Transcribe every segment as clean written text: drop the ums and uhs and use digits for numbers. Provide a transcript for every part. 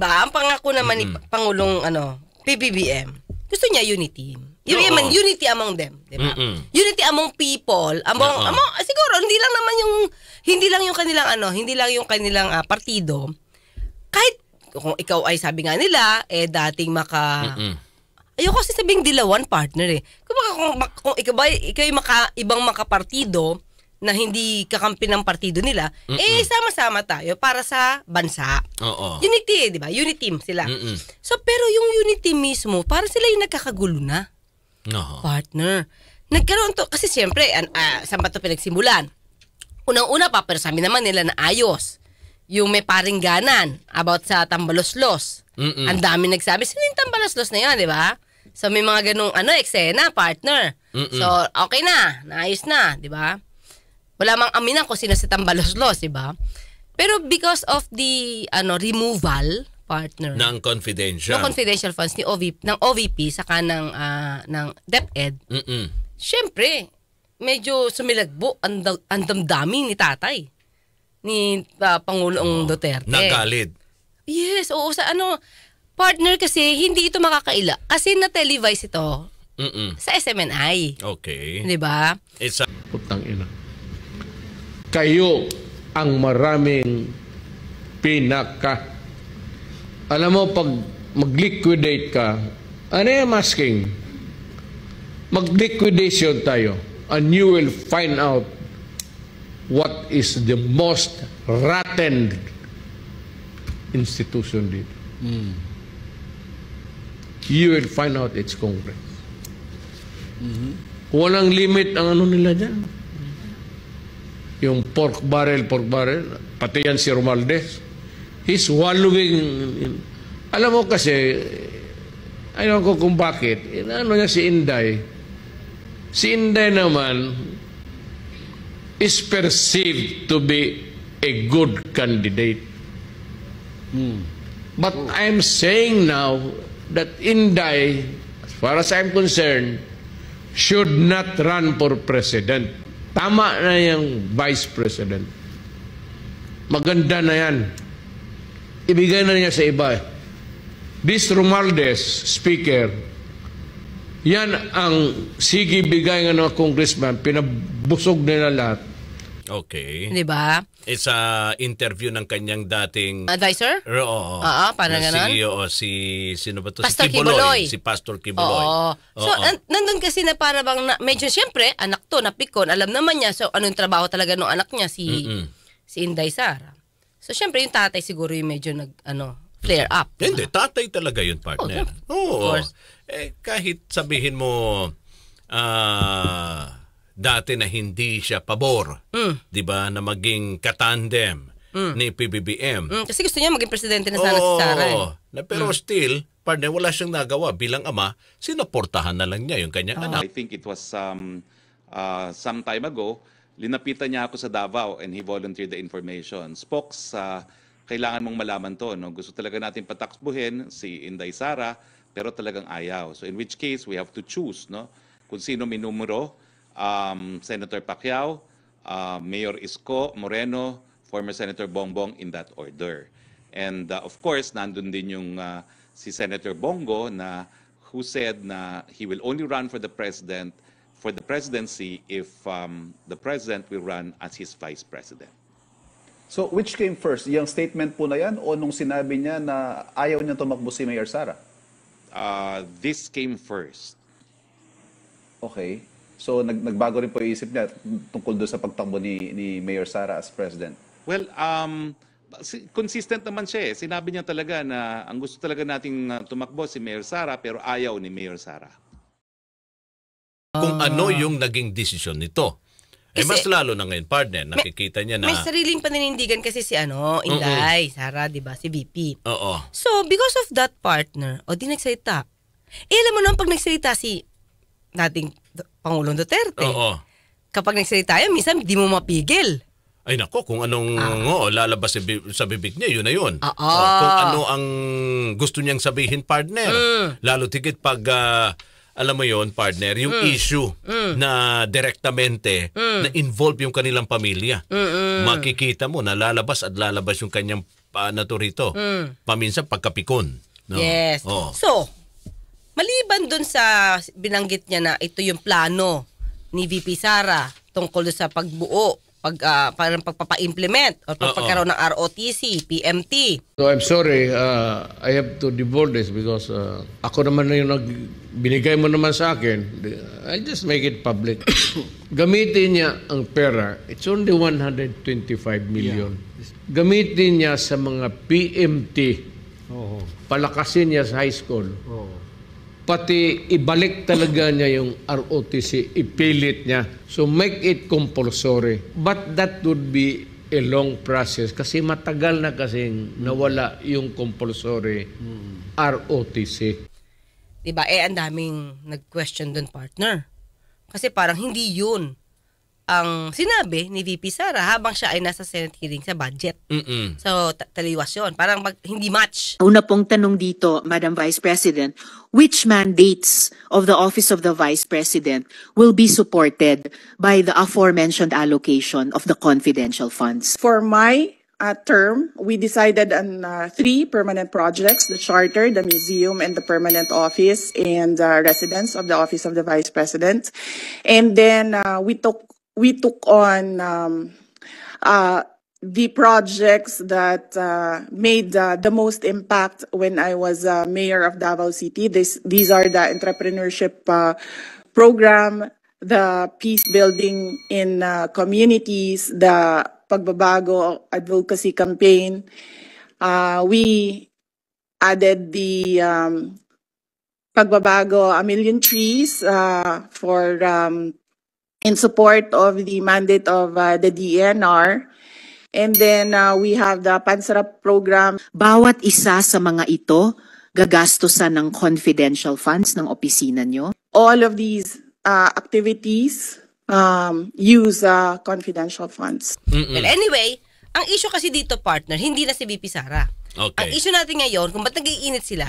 ba, ang pangako naman ni Pangulong PBBM, gusto niya unity. Unity among them, di ba? Unity among people, siguro hindi lang yung kanilang partido. Kahit kung ikaw ay sabi nga nila dating ayoko kasi sabing dilawan partner kung ikaw yung ibang makapartido na hindi kakampi ng partido nila, sama-sama tayo para sa bansa. Unity, di ba? Unity sila. So, pero yung unity mismo, para sila yung nagkakagulo na. Partner. Nagkaroon to, kasi siyempre, saan ba ito pinagsimulan? Unang-una pa, pero sabi naman nila na ayos. Yung may paringganan about sa Tambaloslos. Ang dami nagsabi, sino yung Tambaloslos na yun, di ba? So, may mga ganung eksena, partner. So, okay na, naayos na, di ba? Wala mang aminan kung sino si Tambaloslos, di ba? Pero because of the removal, partner, ng confidential funds ng OVP saka ng DepEd, syempre, medyo sumilagbo ang damdamin ni tatay, ni Pangulong Duterte. Nagalit. Yes, oo. Partner, kasi hindi ito makakaila. Kasi na-televise ito sa SMNI. Okay. Di ba? Putang ina. Kayo ang maraming alam mo, pag mag-liquidate ka, ano yung masking? Mag-liquidation tayo and you will find out what is the most rotten institution dito. You will find out it's Congress. Walang limit ang nila dyan. Yung pork barrel, pati yan si Romualdez. He's wallowing alam mo kasi, ayaw ko kung bakit, niya si Inday. Si Inday naman is perceived to be a good candidate. But I'm saying now that Inday, as far as I'm concerned, should not run for president. Tama na yung vice president. Maganda na yan. Ibigay na niya sa iba. This Romualdez, speaker, yan ang sige bigay ng mga congressman, pinabusog nila lahat. Okay. Di ba? It's interview ng kanyang dating advisor? Oo. Parang ganon? Sino ba to? Pastor si Kibuloy. Kibuloy. Si Pastor Kibuloy. So, nandun kasi na para bang, medyo siyempre, anak to, napikon, alam naman niya, so anong trabaho talaga ng anak niya, si Inday Sara. So, siyempre, yung tatay siguro yung medyo flare up. Hindi, tatay talaga yun, partner. Of course. Kahit sabihin mo, dati na hindi siya pabor, di ba, na maging katandem ni PBBM. Kasi gusto niya maging presidente na sana si Sara. Pero still, partner, wala siyang nagawa bilang ama, sinuportahan na lang niya yung kanyang anak. I think it was some time ago, linapitan niya ako sa Davao and he volunteered the information. Spoke sa kailangan mong malaman to. No? Gusto talaga natin patakbuhin si Inday Sara, pero talagang ayaw. So in which case, we have to choose kung sino minumero. Senator Pacquiao, Mayor Isko Moreno, former Senator Bongbong, in that order. And of course, nandun din yung si Senator Bongo who said na he will only run for the presidency if the president will run as his vice president. So which came first? Yung statement po na yan o nung sinabi niya na ayaw niya tumakbo si Mayor Sara? This came first. Okay. So nagbago rin po yung isip niya tungkol doon sa pagtakbo ni Mayor Sara as president? Well, consistent naman siya. Sinabi niya talaga na ang gusto talaga nating tumakbo si Mayor Sara pero ayaw ni Mayor Sara. Kung ano yung naging desisyon nito. Mas lalo na ngayon, partner, nakikita niya na may sariling paninindigan kasi si Inday Sara, di ba? Si VP. Oo. So, because of that, partner, di nagsalita. Alam mo naman pag nagsalita si dating Pangulong Duterte. Kapag nagsalita yan, minsan di mo mapigil. Ay nako, kung anong lalabas sa bibig niya, yun na yun. Kung ano ang gusto niyang sabihin, partner. Lalo tigit pag, alam mo yon partner, yung issue na direktamente na involve yung kanilang pamilya. Makikita mo na lalabas at lalabas yung kanyang na to rito. Paminsan pagkapikon. No? Yes. Oh. So, maliban dun sa binanggit niya na ito yung plano ni VP Sara tungkol sa pagbuo, parang pagpapa-implement o pagkakaroon ng ROTC, PMT. So I'm sorry, I have to divulge this because ako naman na yung binigay mo naman sa akin. I'll just make it public. Gamitin niya ang pera. It's only 125 million. Gamitin niya sa mga PMT. Palakasin niya sa high school. Pati ibalik talaga niya yung ROTC, ipilit niya. So make it compulsory. But that would be a long process kasi matagal na kasing nawala yung compulsory ROTC. Diba? Ang daming nag-question dun, partner. Kasi parang hindi yun ang sinabi ni VP Sara habang siya ay nasa Senate hearing sa budget. So, taliwas yun. Parang hindi match. Una pong tanong dito, Madam Vice President, which mandates of the Office of the Vice President will be supported by the aforementioned allocation of the confidential funds? For my term, we decided on 3 permanent projects: the charter, the museum, and the permanent office and residence of the Office of the Vice President. And then we took on the projects that made the most impact when I was mayor of Davao City. These are the entrepreneurship program, the peace building in communities, the Pagbabago advocacy campaign. We added the Pagbabago A Million Trees for in support of the mandate of the DNR. And then we have the Pansarap program. Bawat isa sa mga ito, gagastusan ng confidential funds ng opisina nyo? All of these activities use confidential funds. Well, anyway, ang issue kasi dito, partner, hindi na si VP Sara. Okay. Ang issue natin ngayon, kung ba't nag-iinit sila,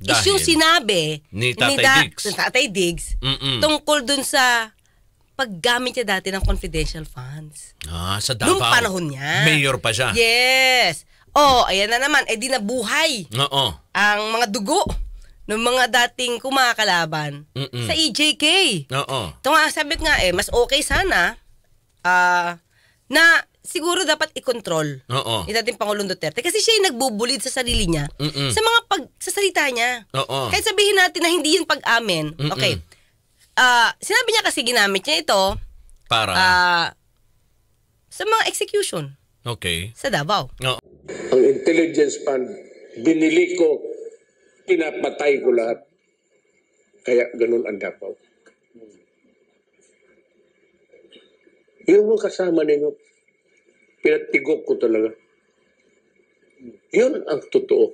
is Dahil yung sinabi ni Tatay Tatay Diggs tungkol dun sa paggamit niya dati ng confidential funds. Sa Davao. Noong panahon niya. Mayor pa siya. Yes. Ayan na naman. Di nabuhay ang mga dugo ng mga dating kumakalaban sa EJK. Ito nga, sabi nga mas okay sana na siguro dapat i-control ni dating Pangulong Duterte kasi siya yung nagbubulid sa sarili niya sa mga pagsasalita niya. Kahit sabihin natin na hindi yung pag-amin. Okay. Sinabi niya kasi ginamit niya ito para sa mga execution. Okay. Sa Davao. Ang intelligence fund, binili ko, pinapatay ko lahat. Kaya ganun ang Davao. Yung mga kasama ninyo, pinatigok ko talaga. Yun ang totoo.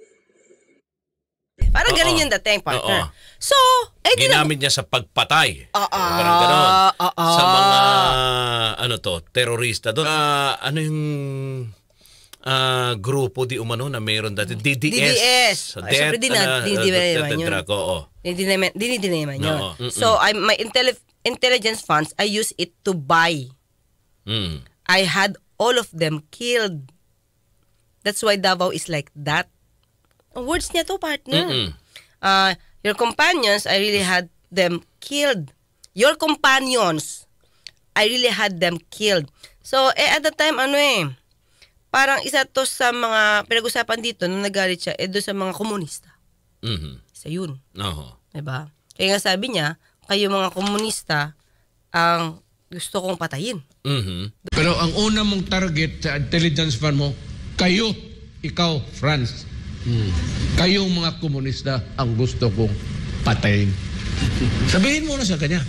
Parang ganun yung dating, partner. So, ginamit niya sa pagpatay. Parang ganun. Sa mga, terorista doon. Ano yung grupo di umano na mayroon dati? DDS. Siyempre, dinidinaman yun. So, my intelligence funds, I use it to buy. I had all of them killed. That's why Davao is like that. Ang words niya to, partner. Your companions, I really had them killed. Your companions, I really had them killed. So, at the time, parang isa to sa mga pinag-usapan dito nung nagalit siya, doon sa mga komunista. Isa yun. Diba? Kaya nga sabi niya, kayo mga komunista, ang gusto kong patayin. Pero ang una mong target sa intelligence fund mo, kayo, ikaw, France. Kayong mga komunista ang gusto kong patayin. Sabihin mo na sa kanya.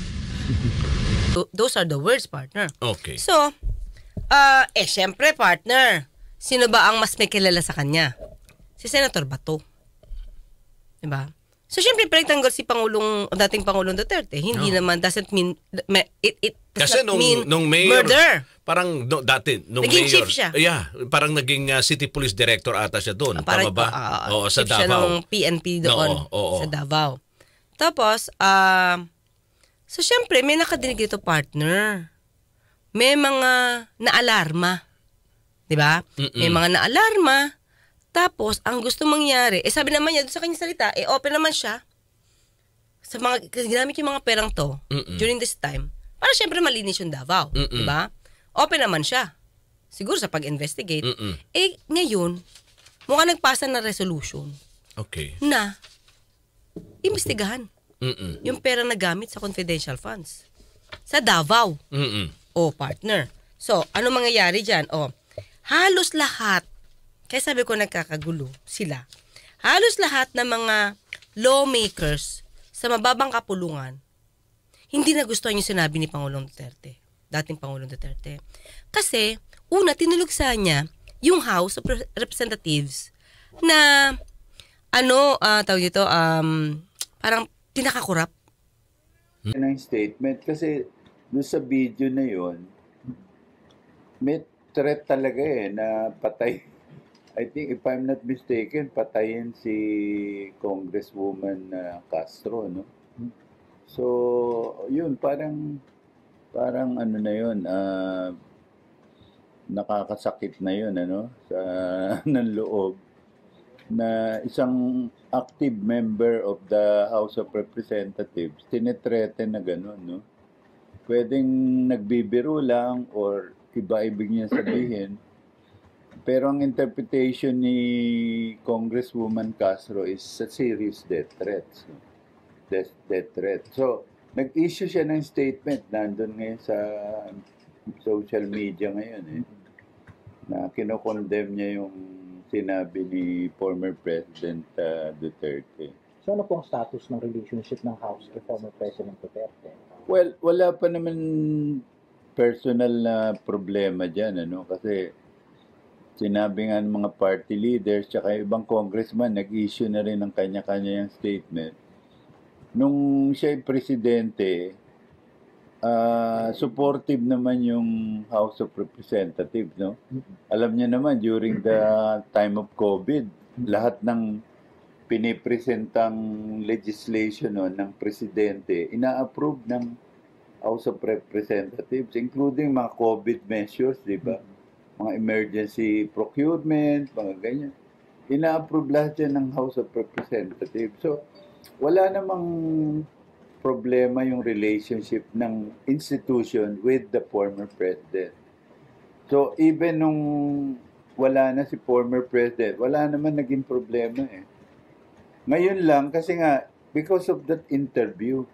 Those are the words, partner. Okay. So, syempre, partner, sino ba ang mas may kilala sa kanya? Si Senator Bato. Diba? So, syempre, pinagtanggol si dating Pangulong Duterte. Hindi naman, doesn't mean, it does kasi not mean nung mayor, murder. Parang dati, nung naging mayor. Chief siya. Yeah, parang naging city police director ata siya doon. Tama ba? Sa chief siya Davao. ng PNP doon sa Davao. Tapos, so syempre, may nakadinig dito, partner. May mga naalarma. Diba? May mga naalarma Tapos, ang gusto mangyari, sabi naman niya, doon sa kanyang salita, open naman siya. Sa mga, kasi ginamit yung mga perang to, during this time, para syempre malinis yung Davao. Diba? Open naman siya. Siguro sa pag-investigate. Ngayon, mukha nagpasa na resolution. Okay. Na, imbestigahan. Yung pera na gamit sa confidential funds. Sa Davao. O, partner. So, ano mangyayari dyan? Halos lahat, kaya sabi ko nagkakagulo sila, halos lahat ng mga lawmakers sa mababang kapulungan, hindi nagustuhan yung sinabi ni Pangulong Duterte, dating Pangulong Duterte. Kasi, una, tinulugsa niya yung House of Representatives na, tawag dito, parang pinakakurap. Ng statement kasi doon sa video na yon may threat talaga na patay. I think if I'm not mistaken, patayin si Congresswoman Castro, no? So, yun parang ano na yun, nakakasakit na yun, sa ng loob na isang active member of the House of Representatives tinetreten na gano'n, no? Pwedeng nagbibiro lang or iba ibig niya sabihin. Pero ang interpretation ni Congresswoman Castro is a serious death threat. Death threat. So, nag-issue siya ng statement. Nandun ngayon sa social media ngayon na kinokondemn niya yung sinabi ni former President Duterte. So ano po ang status ng relationship ng House kay former President Duterte? Well, wala pa naman personal na problema dyan, kasi sinabi nga ng mga party leaders tsaka ibang congressman, nag-issue na rin ng kanya-kanya yung statement. Nung siya ay presidente, supportive naman yung House of Representatives, no? Alam niya naman, during the time of COVID, lahat ng pinipresentang legislation ng presidente, ina-approve ng House of Representatives, including mga COVID measures, di ba? Mga emergency procurement, mga ganyan. Ina-approve lahat yan ng House of Representatives. So, wala namang problema yung relationship ng institution with the former president. So, even nung wala na si former president, wala naman naging problema Ngayon lang, kasi nga, because of that interview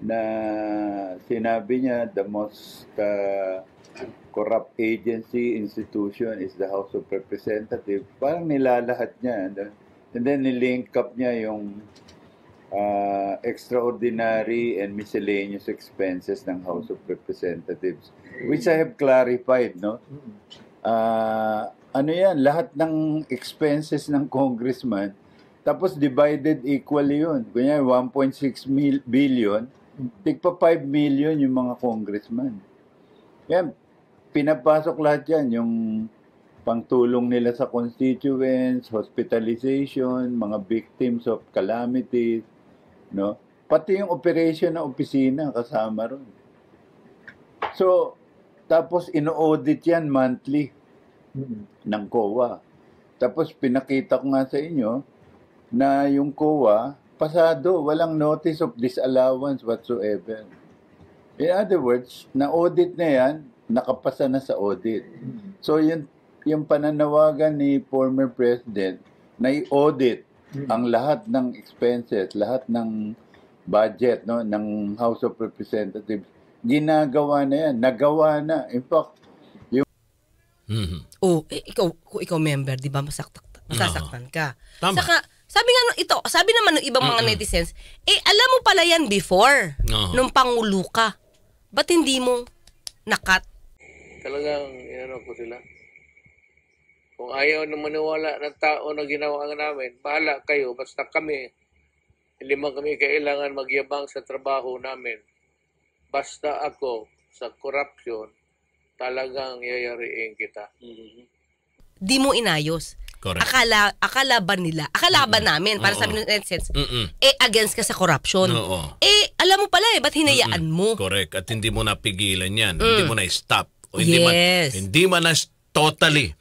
na sinabi niya, the most corrupt agency, institution is the House of Representatives, parang nilalahat niya. And then, nilink up niya yung extraordinary and miscellaneous expenses ng House of Representatives, which I have clarified, no? Ano yan, lahat ng expenses ng congressman, tapos divided equally yun. Kunya 1.6 billion, tigpa 5 million yung mga congressman. Yan, pinapasok lahat yan, yung pangtulong nila sa constituents, hospitalization, mga victims of calamities, no? Pati yung operation ng opisina kasama ron. So, tapos ino-audit yan monthly ng COA. Tapos pinakita ko nga sa inyo na yung COA, pasado, walang notice of disallowance whatsoever. In other words, na-audit na yan, nakapasa na sa audit. So, yung pananawagan ni former President na i-audit ang lahat ng expenses, lahat ng budget, no, ng House of Representatives, ginagawa na yan, nagawa na. In fact, yung... kung ikaw member, di ba, masasaktan ka. Tama. Saka, sabi naman ng ibang mga netizens, alam mo pala yan before, nung Pangulo ka. Ba't hindi mo nakat? Talagang, ko sila. Kung ayaw na maniwala ng tao na ginawa namin, bahala kayo. Basta kami, hindi man kami kailangan magyabang sa trabaho namin. Basta ako, sa corruption, talagang yayariin kita. Di mo inayos. Correct. Akala ba nila? Akala ba namin? Para sabi ng netizens, against ka sa corruption. Alam mo pala ba't hinayaan mo? Correct. At hindi mo napigilan yan. Hindi mo na-stop. O hindi Yes. hindi man na totally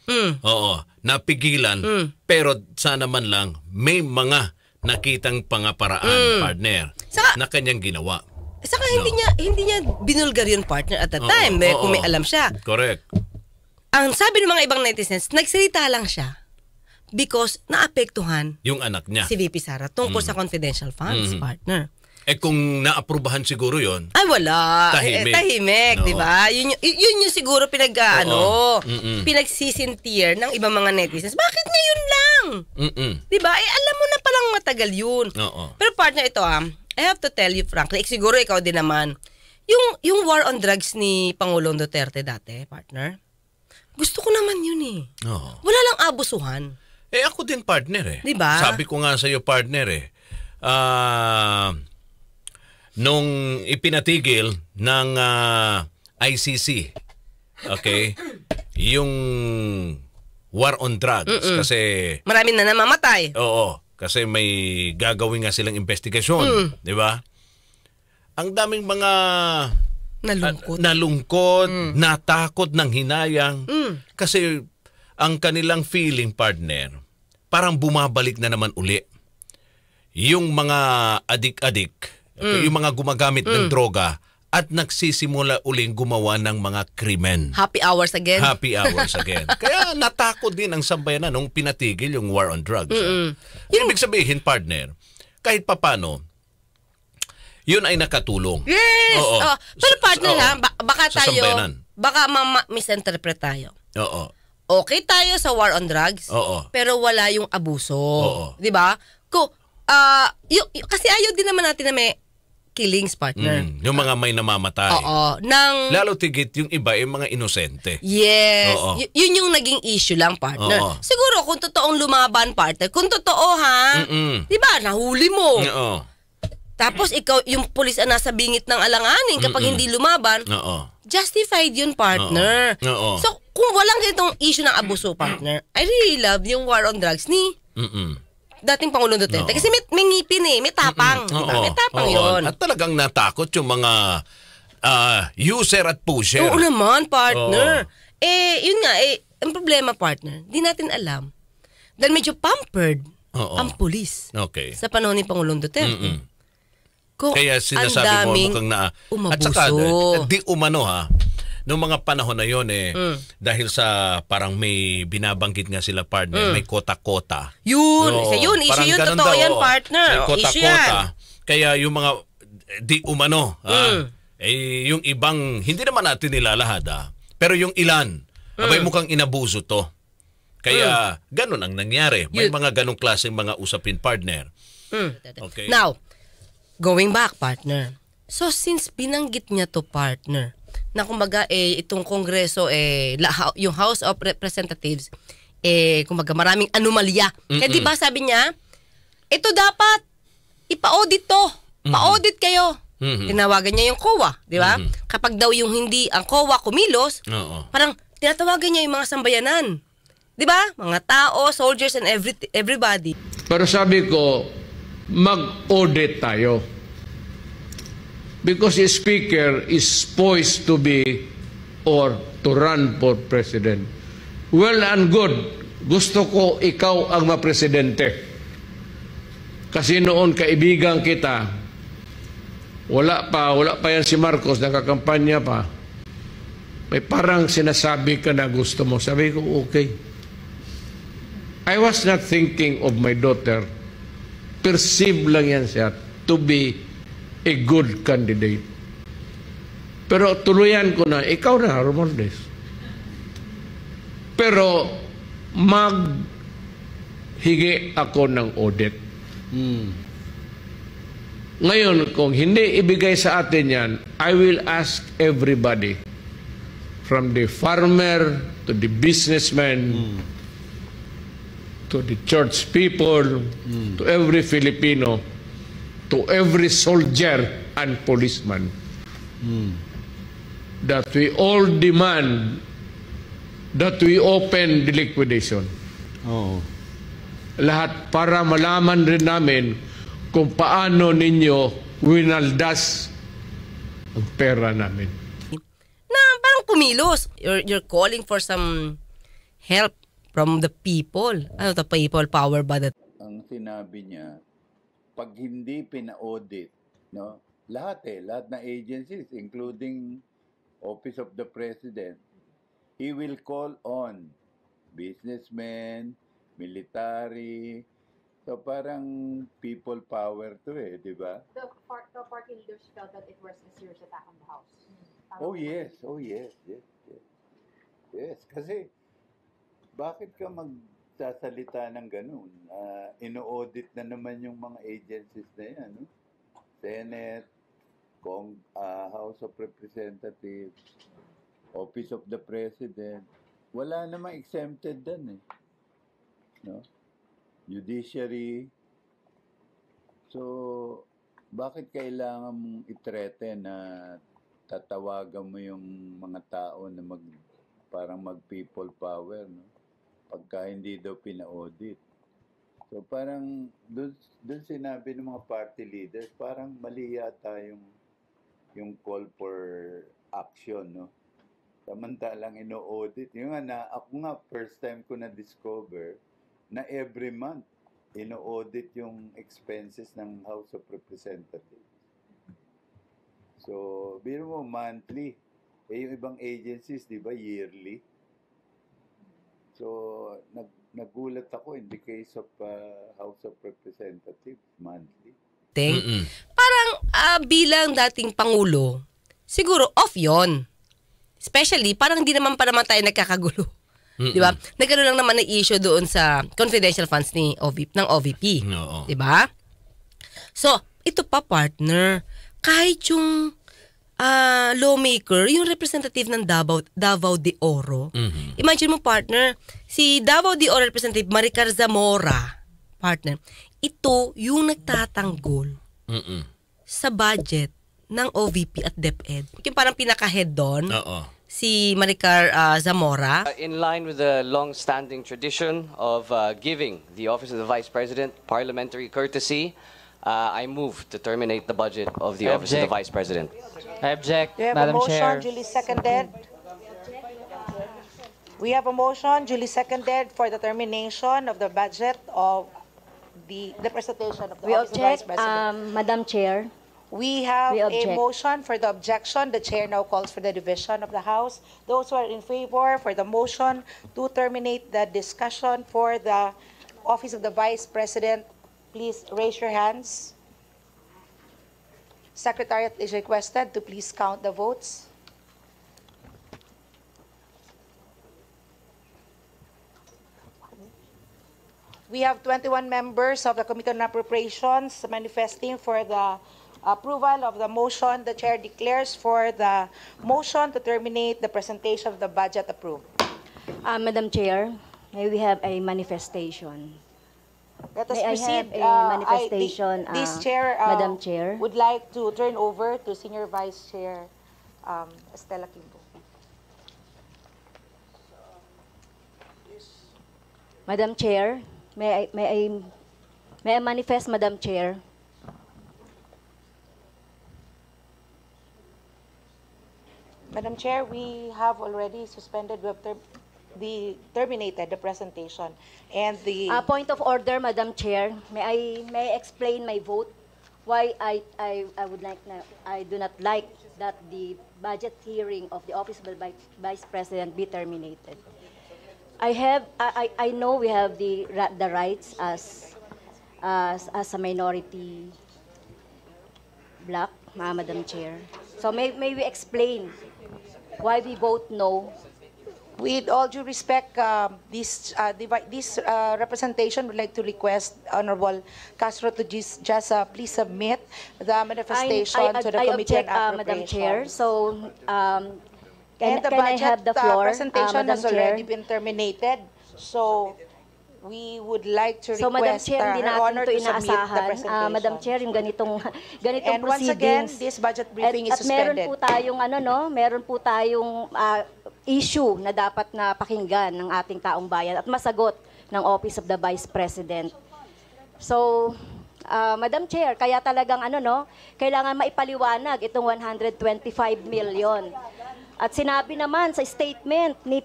napigilan, pero sana man lang may mga nakitang pangaparaan, partner, na kanyang ginawa. Saka hindi niya binulgar yun, partner, at the time. Kung may alam siya. Correct. Ang sabi ng mga ibang netizens, nagsalita lang siya because naapektuhan yung anak niya, si VP Sara, tungkol sa confidential funds, partner. Kung naaprubahan siguro yon, ay wala. Tahimik, No. di ba? Yun yung siguro pinagsisintier ng ibang mga netizens. Bakit ngayon lang? Di ba? Alam mo na palang matagal yun. Pero partner, ito I have to tell you frankly, siguro ikaw din naman, yung war on drugs ni Pangulong Duterte dati, partner, gusto ko naman yun Wala lang abusuhan. Ako din, partner Diba? Sabi ko nga sa'yo, partner nung ipinatigil ng ICC, okay, yung war on drugs, kasi marami na namamatay. Oo, kasi may gagawin nga silang investigasyon, di ba? Ang daming mga nalungkot, natakot, ng hinayang, kasi ang kanilang feeling, partner, parang bumabalik na naman uli yung mga adik-adik, yung mga gumagamit ng droga at nagsisimula uling gumawa ng mga krimen. Happy hours again. Happy hours again. Kaya natakot din ang sambayanan nung pinatigil yung war on drugs. Ibig sabihin, partner, kahit papano, yun ay nakatulong. Yes! Pero partner baka tayo, sambayanan. Baka misinterpret tayo. Okay tayo sa war on drugs, pero wala yung abuso. Di ba? Kasi ayaw din naman natin na may killings, partner. Yung mga may namamatay. Lalo tigit yung iba yung mga inosente. Yes. Yun yung naging issue lang, partner. Siguro kung totoong lumaban, partner, kung totoo di ba, nahuli mo. Tapos ikaw, yung pulis ang nasa bingit ng alanganin kapag hindi lumaban, justified yun, partner. So, kung walang itong issue ng abuso, partner, I really love yung war on drugs ni dating Pangulong Duterte. Kasi may ngipin may tapang. Diba? May tapang yun. At talagang natakot yung mga user at pusher. Oo naman, partner. Yun nga, ang problema, partner, di natin alam. Dahil medyo pampered ang pulis sa panahon ni Pangulong Duterte. Kaya sinasabi mo mukhang umabuso. At saka, di umano noong mga panahon na yon dahil sa parang may binabanggit nga sila, partner, may kota-kota. Yun, issue yun, totoo yan, partner. May kota-kota. Kaya yung mga di umano, yung ibang, hindi naman natin nilalahad, pero yung ilan, abay mukhang inabuso to. Kaya ganun ang nangyari. May mga ganong klaseng mga usapin, partner. Okay. Now, going back, partner. So, since binanggit niya to, partner, na kumbaga itong Kongreso yung House of Representatives kumbaga maraming anomalya. Kaya di ba sabi niya, ito dapat ipa-audit to. Pa-audit kayo. Tinawagan niya yung COA, di ba? Kapag daw yung hindi ang COA kumilos, parang tinatawagan niya yung mga sambayanan. Di ba? Mga tao, soldiers and everybody. Pero sabi ko, mag-audit tayo. Because the speaker is poised to be or to run for president. Well and good. Gusto ko ikaw ang mapresidente. Kasi noon kaibigan kita, wala pa yan si Marcos, nakakampanya pa. May parang sinasabi ka na gusto mo. Sabi ko, okay. I was not thinking of my daughter. Perceive lang yan siya to be a good candidate. Pero tuluyan ko na, ikaw na, Romualdez. Pero maghingi ako ng audit. Ngayon, kung hindi ibigay sa atin yan, I will ask everybody, from the farmer to the businessman, to the church people, to every Filipino, to every soldier and policeman, that we all demand that we open the liquidation. Lahat para malaman rin namin kung paano ninyo winaldas ang pera namin. Na parang kumilos. You're calling for some help from the people. Ano to, people power ba? Ang sinabi niya, pag hindi pina-audit, no, lahat na agencies, including Office of the President, he will call on businessmen, military. So parang people power to di ba? The party leaders felt that it was a serious attack on the House. Oh yes. Yes, kasi bakit ka magsasalita ng ganun? Ino-audit na naman yung mga agencies na yan, no? Senate, House of Representatives, Office of the President. Wala namang exempted din no? Judiciary. So, bakit kailangan mong i-threaten na tatawagan mo yung mga tao na parang mag-people power, no? Pagka hindi daw pina-audit. So, parang doon sinabi ng mga party leaders, parang mali yata yung call for action, no? Samantalang ino-audit. Ako nga, first time ko na-discover na every month, ino-audit yung expenses ng House of Representatives. So, biro mo, monthly. Yung ibang agencies, di ba, yearly. So, nagulat ako in the case of House of Representatives, monthly. Parang bilang dating Pangulo, siguro off yon. Especially, parang hindi naman tayo nagkakagulo. Di ba? Nagkaroon lang naman ng issue doon sa confidential funds ng OVP. No. Di ba? So, ito pa, partner, kahit yung lawmaker, yung representative ng Davao de Oro, imagine mo, partner, si Davao de Oro representative Maricar Zamora, partner, ito yung nagtatanggol sa budget ng OVP at DepEd. Yung parang pinaka-head doon, si Maricar Zamora. In line with the long-standing tradition of giving the Office of the Vice President parliamentary courtesy, I move to terminate the budget of the Office of the Vice President. I object, We have Madam a motion, Chair. duly seconded. We have a motion, duly seconded, for the termination of the budget of the presentation of the We Office of the Vice object, President. Madam Chair. We have we a object. motion for the objection. The chair now calls for the division of the House. Those who are in favor for the motion to terminate the discussion for the Office of the Vice President, please raise your hands. Secretariat is requested to please count the votes. We have 21 members of the Committee on Appropriations manifesting for the approval of the motion. The chair declares for the motion to terminate the presentation of the budget approved. Madam Chair, may we have a manifestation? Let us May I proceed. have a manifestation, This chair, Madam Chair? would like to turn over to Senior Vice Chair Estela Quinto. Madam Chair, may I manifest, Madam Chair? Madam Chair, we have already suspended, terminated the presentation and the Point of order, Madam Chair. May I explain my vote? Why I do not like that the budget hearing of the Office of the Vice President be terminated. I know we have the rights as a minority bloc, Madam Chair. So may we explain why we vote no? With all due respect, this representation would like to request Honorable Castro to just please submit the manifestation to the Committee on object, Madam Appropriations. Chair. So, And the can I budget have the floor, presentation Madam has already Chair? been terminated. So we would like to So, Madam request Chair, hindi Her natin Honor ito to submit the inaasahan. presentation. Madam Chair, yung ganitong And once again, proceedings. this budget briefing is At meron suspended. po tayong meron po tayong issue na dapat na pakinggan ng ating taong bayan at masagot ng Office of the Vice President. So, Madam Chair, kaya talagang kailangan maipaliwanag itong 125 million. At sinabi naman sa statement ni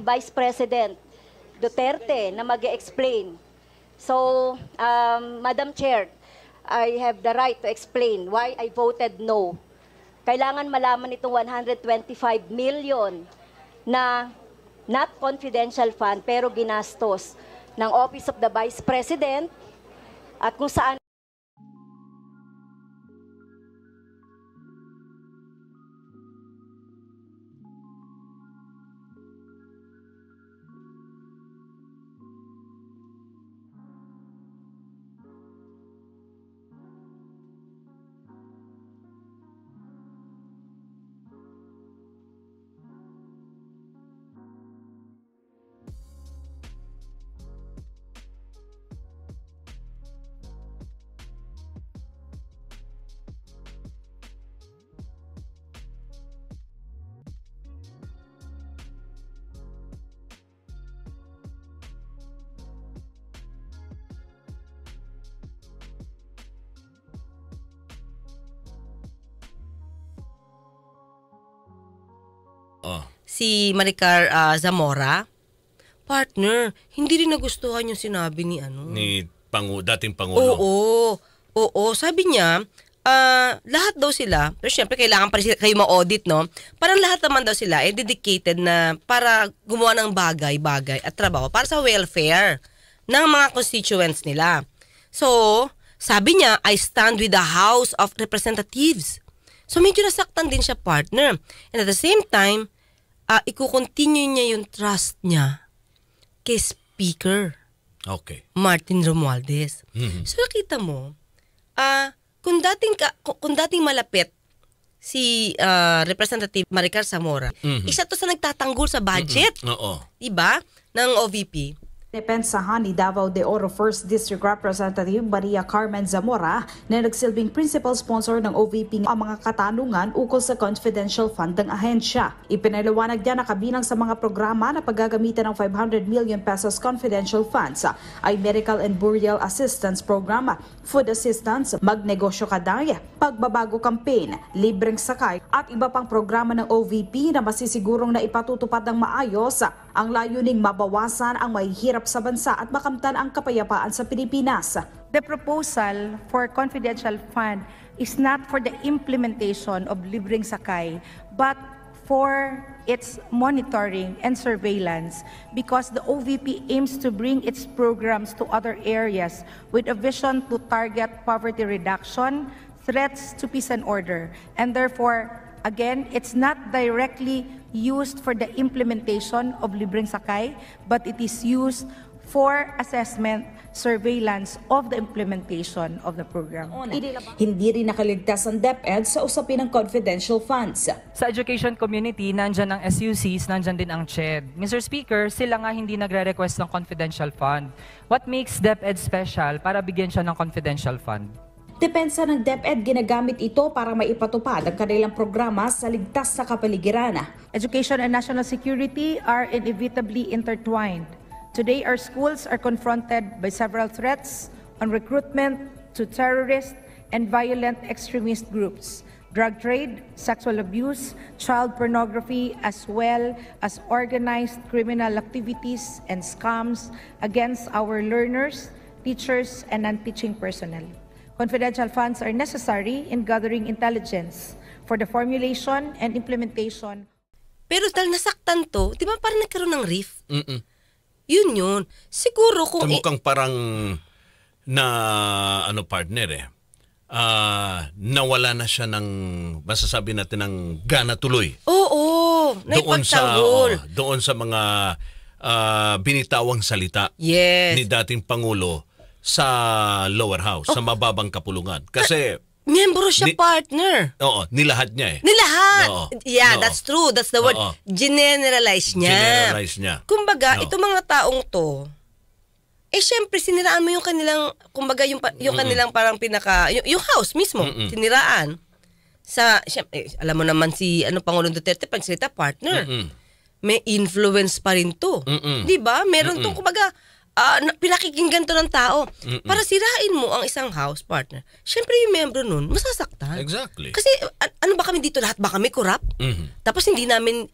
Vice President Duterte na mag-explain. So, Madam Chair, I have the right to explain why I voted no. Kailangan malaman itong 125 million na not confidential fund pero ginastos ng Office of the Vice President at kung saan si Maricar Zamora, partner, hindi rin nagustuhan yung sinabi ni ni dating Pangulo. Oo, sabi niya, lahat daw sila, pero syempre kailangan pa rin kayo ma-audit, no? Parang lahat naman daw sila dedicated na para gumawa ng bagay at trabaho para sa welfare ng mga constituents nila. So, sabi niya, I stand with the House of Representatives. So, medyo nasaktan din siya, partner. And at the same time, iko-continue niya yung trust niya kay Speaker Martin Romualdez. So, nakita mo, kung dating malapit si Representative Maricar Zamora, isa to sa nagtatanggol sa budget. Diba? Ng OVP. Depensahan ni Davao de Oro 1st District Representative Maria Carmen Zamora na nagsilbing principal sponsor ng OVP ang mga katanungan ukol sa confidential fund ng ahensya. Ipinaliwanag niya na kabilang sa mga programa na paggagamitan ng 500 million pesos confidential funds ay Medical and Burial Assistance Program, Food Assistance, Magnegosyo Kadaya, Pagbabago Campaign, Libreng Sakay at iba pang programa ng OVP na masisigurong na ipatutupad ng maayos ang layuning mabawasan ang mahihirap sa bansa at makamtan ang kapayapaan sa Pilipinas. The proposal for confidential fund is not for the implementation of Libreng Sakay, but for its monitoring and surveillance, because the OVP aims to bring its programs to other areas with a vision to target poverty reduction, threats to peace and order, and therefore, again, it's not directly used for the implementation of Libreng Sakay, but it is used for assessment, surveillance of the implementation of the program. Hindi rin nakaligtas ang DepEd sa usapin ng confidential funds. Sa education community, nandyan ang SUCs, nandyan din ang CHED. Mr. Speaker, sila nga hindi nagre-request ng confidential fund. What makes DepEd special para bigyan siya ng confidential fund? Depensa ng DepEd, ginagamit ito para maipatupad ang kanilang programa sa ligtas na kapaligiran. Education and national security are inevitably intertwined. Today, our schools are confronted by several threats on recruitment to terrorist and violent extremist groups, drug trade, sexual abuse, child pornography, as well as organized criminal activities and scams against our learners, teachers, and non-teaching personnel. Confidential funds are necessary in gathering intelligence for the formulation and implementation. Pero dahil nasaktan to, di ba parang nagkaroon ng rift? Yun. Siguro kung... Mukhang parang na partner nawala na siya ng, masasabi natin, ng gana tuloy. Oo, doon sa mga binitawang salita ni dating Pangulo sa lower house, sa mababang kapulungan. Kasi... Miyembro siya, partner. Oo, nilahat niya Nilahat. That's true. That's the word. Generalize niya. Kumbaga, itong mga taong to, syempre, siniraan mo yung kanilang, kumbaga, yung kanilang parang yung house mismo, siniraan. Syempre, alam mo naman si Pangulong Duterte, pagsalita, partner. May influence pa rin to. Diba? Meron tong, kumbaga, pinakikinggan to ng tao. Para sirain mo ang isang house partner, syempre yung membro nun, masasaktan. Exactly. Kasi ano ba kami dito, lahat ba kami corrupt? Tapos hindi namin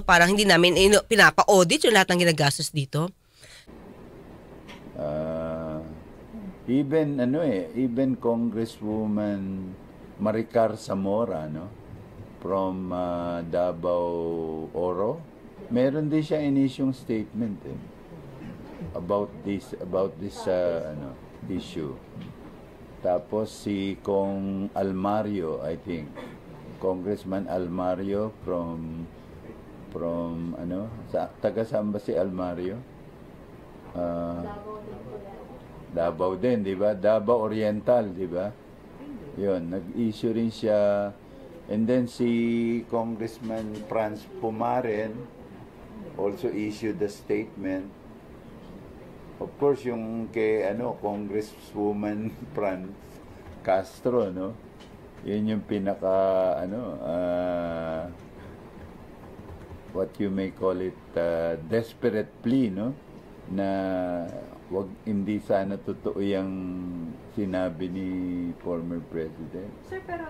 parang hindi namin pinapa-audit yung lahat ng ginagastos dito. Even Congresswoman Maricar Zamora, no? From Davao Oro, meron din siya inisyong statement about this issue. Tapos si Kong Almario, I think, Congressman Almario from taga saan ba si Almario? Davao din, di ba? Davao Oriental, di ba? Yun, nag-issue rin siya. And then si Congressman Franz Pumaren also issued a statement. Of course, yung kay Congresswoman Franz Castro, no? Yun yung pinaka what you may call it desperate plea, no? Na hindi sana totoo yung sinabi ni former president. Sir, pero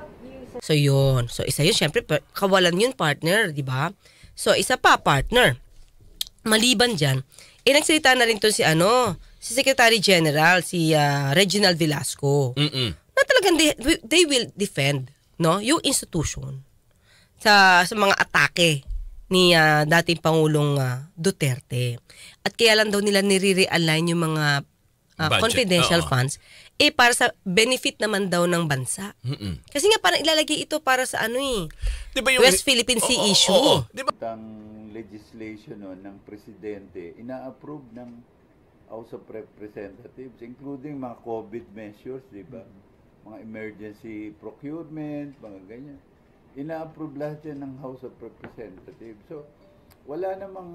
so yun. So isa yun, syempre kawalan yun, partner, di ba? So isa pa, partner. Maliban dyan, nagsalita na rin to si Secretary General, si Reginald Velasco. Na talagang they will defend, no, yung institution sa mga atake ni dating Pangulong Duterte. At kaya lang daw nila nire-realign yung mga confidential funds para sa benefit naman daw ng bansa. Kasi nga parang ilalagay ito para sa diba yung West Philippine Sea issue. Diba? Ang legislation ng presidente ina-approve ng House of Representatives, including mga COVID measures, diba? Mga emergency procurement, mga ganyan. Ina-approve lahat yan ng House of Representatives. So, wala namang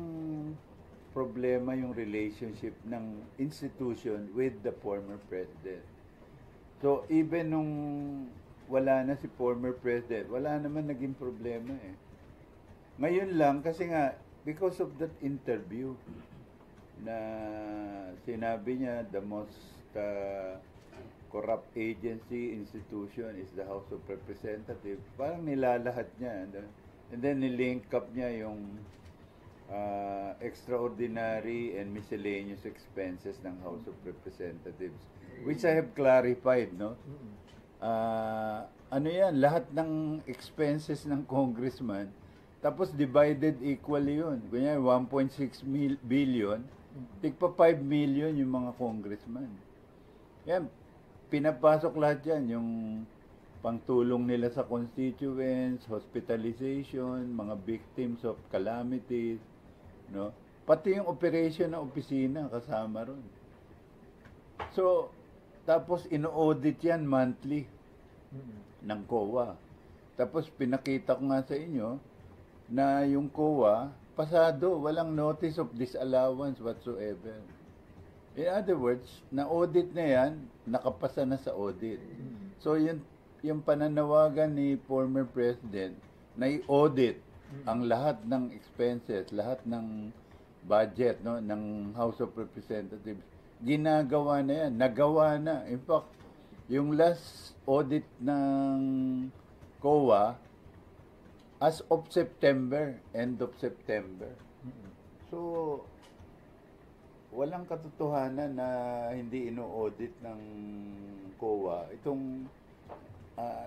problema yung relationship ng institution with the former president. So, even nung wala na si former president, wala naman naging problema Ngayon lang, kasi nga, because of that interview na sinabi niya, the most corrupt agency, institution is the House of Representatives, parang nilalahat niya. And then nilink up niya yung extraordinary and miscellaneous expenses ng House of Representatives, which I have clarified, no? Yan, lahat ng expenses ng congressman, tapos divided equally yun. Kunya 1.6 billion, tigpa 5 million yung mga congressman. Yan, pinapasok lahat yan, yung pangtulong nila sa constituents, hospitalization, mga victims of calamities, no? Pati yung operation ng opisina kasama ron. So, tapos ino-audit yan monthly ng COA. Tapos pinakita ko nga sa inyo na yung COA, pasado, walang notice of disallowance whatsoever. In other words, na-audit na yan, nakapasa na sa audit. So, yung pananawagan ni former president na i-audit ang lahat ng expenses, lahat ng budget, no, ng House of Representatives, ginagawa na yan, nagawa na. In fact, yung last audit ng COA, as of September, end of September. So, walang katotohanan na hindi ino-audit ng COA itong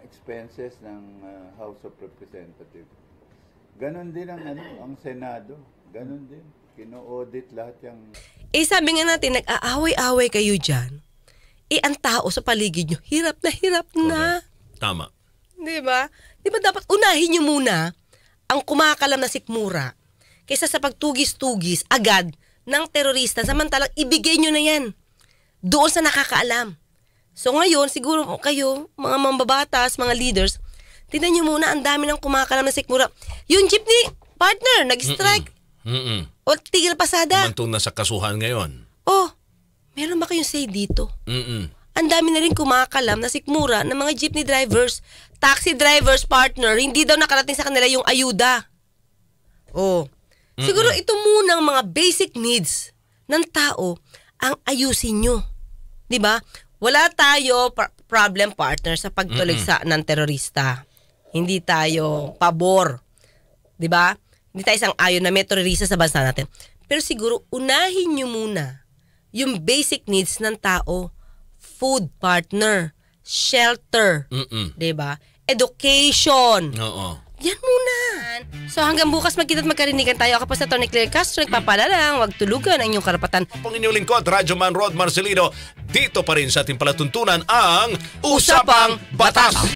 expenses ng House of Representatives. Ganon din ang Senado. Ganon din. Kino-audit lahat yung... sabi nga natin, nag-aaway-aaway kayo dyan. Ang tao sa paligid nyo, hirap na hirap na. Okay. Tama. Diba? Diba dapat unahin nyo muna ang kumakalam na sikmura kaysa sa pagtugis-tugis agad ng terorista, samantalang ibigay nyo na yan doon sa nakakaalam. So ngayon, siguro kayo, mga mambabatas, mga leaders, tingnan nyo muna, ang dami ng kumakalam na sikmura. Yung jeepney, partner, nag-strike. O tigil pasada. Umantong na sa kasuhan ngayon. Meron ba kayong say dito? Ang dami na rin kumakalam na sikmura ng mga jeepney drivers, taxi drivers, partner, hindi daw nakarating sa kanila yung ayuda. Siguro ito muna ang mga basic needs ng tao ang ayusin nyo. 'Di ba? Wala tayo problem partner sa pagtuligsa ng terorista. Hindi tayo pabor. 'Di ba? Hindi tayo sang-ayon na may terorista sa bansa natin. Pero siguro unahin nyo muna yung basic needs ng tao. Food partner, shelter, 'di ba? Education. Oo. Yan muna. So hanggang bukas magkita at magkarinigan tayo. Ako pa sa Tony Claire Castro, nagpapalalang, huwag tulugan ang inyong karapatan. Pang inyong lingkod, Radyo Man Rod Marcelino, dito pa rin sa ating palatuntunan ang Usapang Batas.